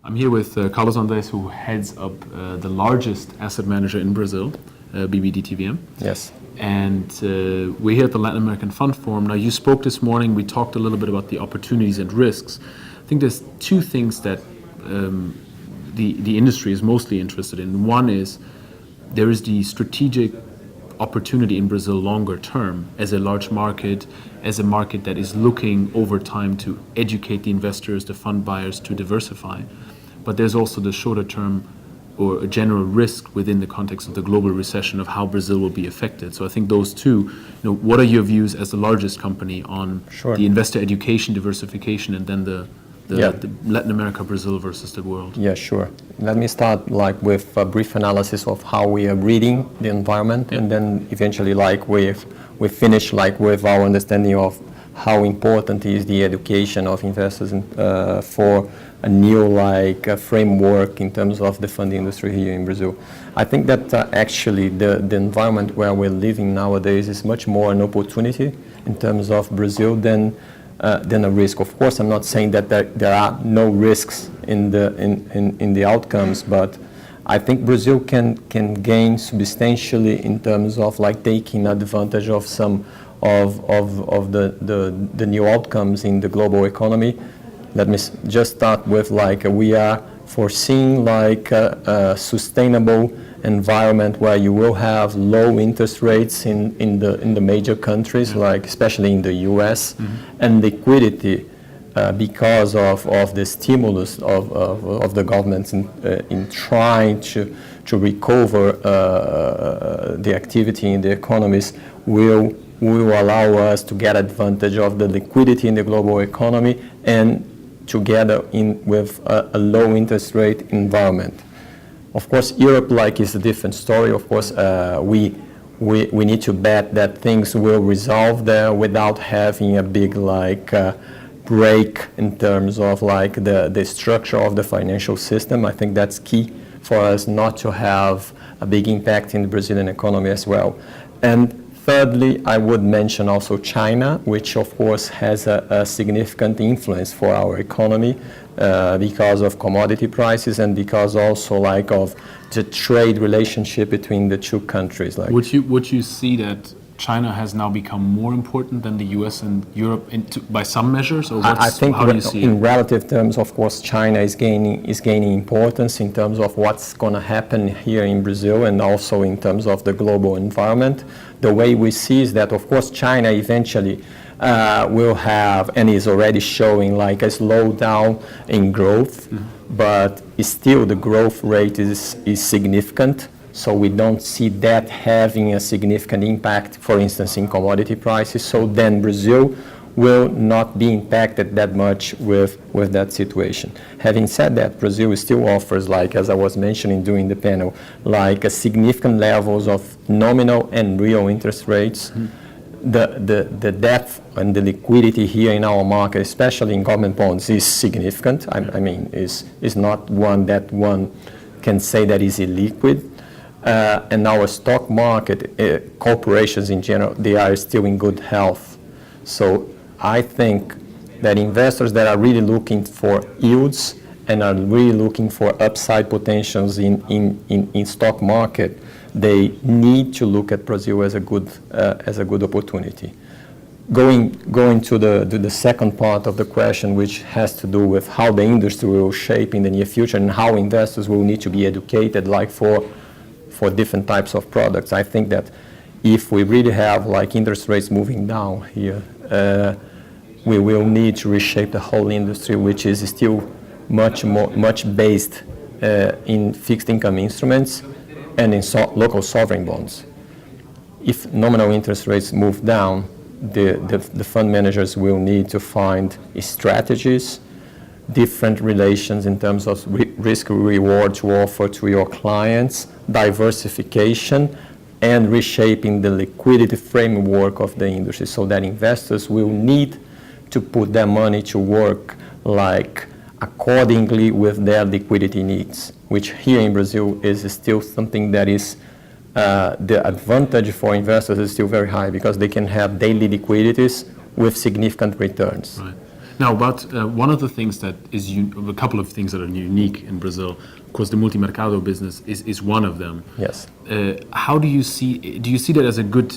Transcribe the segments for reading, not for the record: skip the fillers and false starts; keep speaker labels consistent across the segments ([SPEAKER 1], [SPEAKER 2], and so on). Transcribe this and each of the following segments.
[SPEAKER 1] I'm here with Carlos Andres, who heads up the largest asset manager in Brazil, BBDTVM.
[SPEAKER 2] Yes.
[SPEAKER 1] And we're here at the Latin American Fund Forum. Now, you spoke this morning. We talked a little bit about the opportunities and risks. I think there's two things that the industry is mostly interested in. One is there is the strategic opportunity in Brazil longer term as a large market, as a market that is looking over time to educate the investors, the fund buyers, to diversify. But there's also the shorter term or a general risk within the context of the global recession of how Brazil will be affected. So I think those two, what are your views as the largest company on the investor education, diversification, and then the Latin America, Brazil versus the world?
[SPEAKER 2] Yeah, sure. Let me start with a brief analysis of how we are reading the environment, and then eventually we finish with our understanding of how important is the education of investors for a new framework in terms of the fund industry here in Brazil. I think that actually the environment where we're living nowadays is much more an opportunity in terms of Brazil than a risk. Of course, I'm not saying that there are no risks in the outcomes, but I think Brazil can gain substantially in terms of taking advantage of some of the new outcomes in the global economy. Let me just start with we are foreseeing a sustainable environment where you will have low interest rates in the major countries, especially in the U.S., and liquidity because of the stimulus of the governments in trying to recover the activity in the economies will allow us to get advantage of the liquidity in the global economy and together with a low interest rate environment. Of course, Europe is a different story. Of course, we need to bet that things will resolve there without having a big break in terms of the structure of the financial system. I think that's key for us not to have a big impact in the Brazilian economy as well. And thirdly, I would mention also China, which of course has a significant influence for our economy because of commodity prices and because also of the trade relationship between the two countries.
[SPEAKER 1] Would you see that China has now become more important than the U.S. and Europe by some measures, or
[SPEAKER 2] I think
[SPEAKER 1] how do you see
[SPEAKER 2] in relative terms, of course, China is gaining importance in terms of what's going to happen here in Brazil and also in terms of the global environment. The way we see is that, of course, China eventually will have and is already showing a slowdown in growth, but still the growth rate is significant. So we don't see that having a significant impact, for instance, in commodity prices. So then Brazil will not be impacted that much with that situation. Having said that, Brazil still offers, as I was mentioning during the panel, a significant levels of nominal and real interest rates. The depth and the liquidity here in our market, especially in government bonds, is significant. I mean, is not one that one can say that is illiquid. And our stock market, corporations in general, they are still in good health. So I think that investors that are really looking for yields and are really looking for upside potentials in stock market, they need to look at Brazil as a good opportunity. Going to the second part of the question, which has to do with how the industry will shape in the near future and how investors will need to be educated, for different types of products. I think that if we really have interest rates moving down here, we will need to reshape the whole industry, which is still much based in fixed income instruments and in local sovereign bonds. If nominal interest rates move down, the fund managers will need to find strategies, different relations in terms of risk reward to offer to your clients, diversification, and reshaping the liquidity framework of the industry so that investors will need to put their money to work accordingly with their liquidity needs, which here in Brazil is still something that is the advantage for investors is still very high because they can have daily liquidities with significant returns.
[SPEAKER 1] Right. Now, about one of the things that is, a couple of things that are unique in Brazil, of course, the multimercado business is one of them.
[SPEAKER 2] Yes.
[SPEAKER 1] How do you see that as a good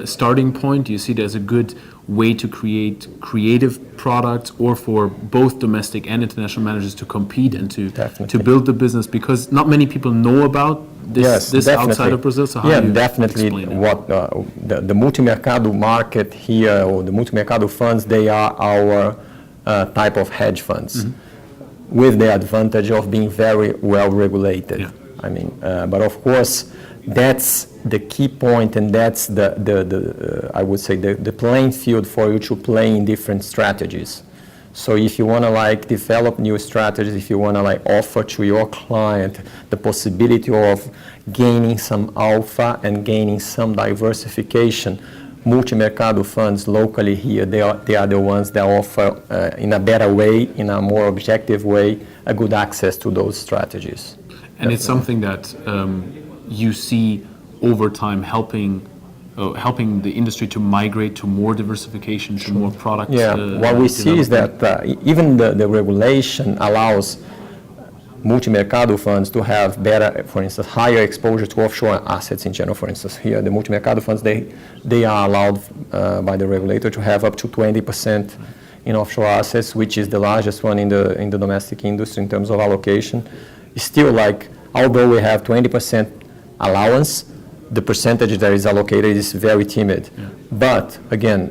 [SPEAKER 1] starting point? Do you see it as a good way to create creative products, or for both domestic and international managers to compete and to
[SPEAKER 2] Definitely.
[SPEAKER 1] build the business? Because not many people know about this
[SPEAKER 2] definitely.
[SPEAKER 1] outside of Brazil. So how do you
[SPEAKER 2] definitely.
[SPEAKER 1] explain it?
[SPEAKER 2] What the multimercado market here, or the multimercado funds, they are our type of hedge funds, with the advantage of being very well regulated.
[SPEAKER 1] Yeah.
[SPEAKER 2] I mean, but of course, that's the key point, and that's the I would say the playing field for you to play in different strategies. So if you want to like develop new strategies, if you want to like offer to your client the possibility of gaining some alpha and gaining some diversification, multimercado funds locally here, they are the ones that offer in a better way, in a more objective way, a good access to those strategies.
[SPEAKER 1] And it's something that you see over time helping the industry to migrate to more diversification, to more products.
[SPEAKER 2] What we see is that even the regulation allows multimercado funds to have better, for instance, higher exposure to offshore assets in general. For instance, here the multimercado funds, they are allowed by the regulator to have up to 20% in offshore assets, which is the largest one in the domestic industry in terms of allocation. It's still like, although we have 20% allowance, the percentage that is allocated is very timid.
[SPEAKER 1] Yeah.
[SPEAKER 2] But again,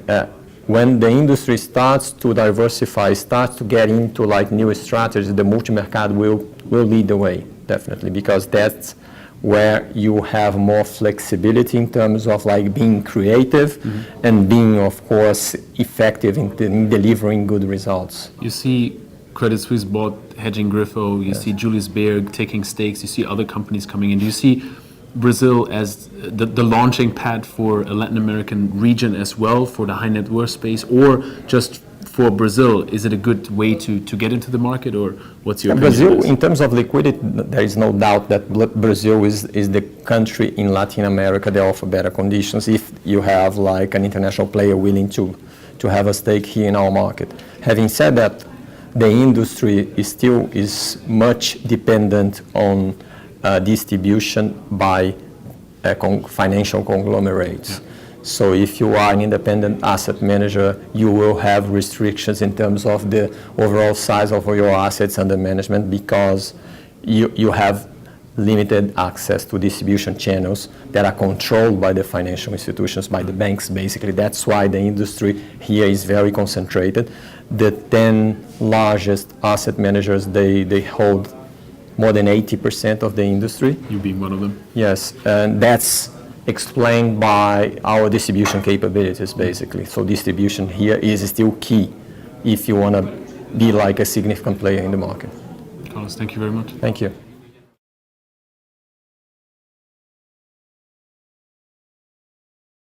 [SPEAKER 2] when the industry starts to diversify, starts to get into like new strategies, the multimercado will lead the way, definitely, because that's where you have more flexibility in terms of like being creative and being, of course, effective in delivering good results.
[SPEAKER 1] You see Credit Suisse bought Hedging Griffo, you see Julius Baer taking stakes, you see other companies coming in. Do you see Brazil as the launching pad for a Latin American region as well, for the high net worth space, or just for Brazil? Is it a good way to get into the market, or what's your opinion on
[SPEAKER 2] Brazil,
[SPEAKER 1] this?
[SPEAKER 2] in terms of liquidity, there is no doubt that Brazil is the country in Latin America that offer better conditions if you have like an international player willing to have a stake here in our market. Having said that, the industry is much dependent on distribution by financial conglomerates.
[SPEAKER 1] Yeah.
[SPEAKER 2] So if you are an independent asset manager, you will have restrictions in terms of the overall size of your assets under management, because you have limited access to distribution channels that are controlled by the financial institutions, by the banks, basically. That's why the industry here is very concentrated. The 10 largest asset managers, they hold more than 80% of the industry.
[SPEAKER 1] You being one of them?
[SPEAKER 2] Yes, and that's explained by our distribution capabilities, basically. So distribution here is still key if you want to be like a significant player in the market.
[SPEAKER 1] Carlos, thank you very much.
[SPEAKER 2] Thank you.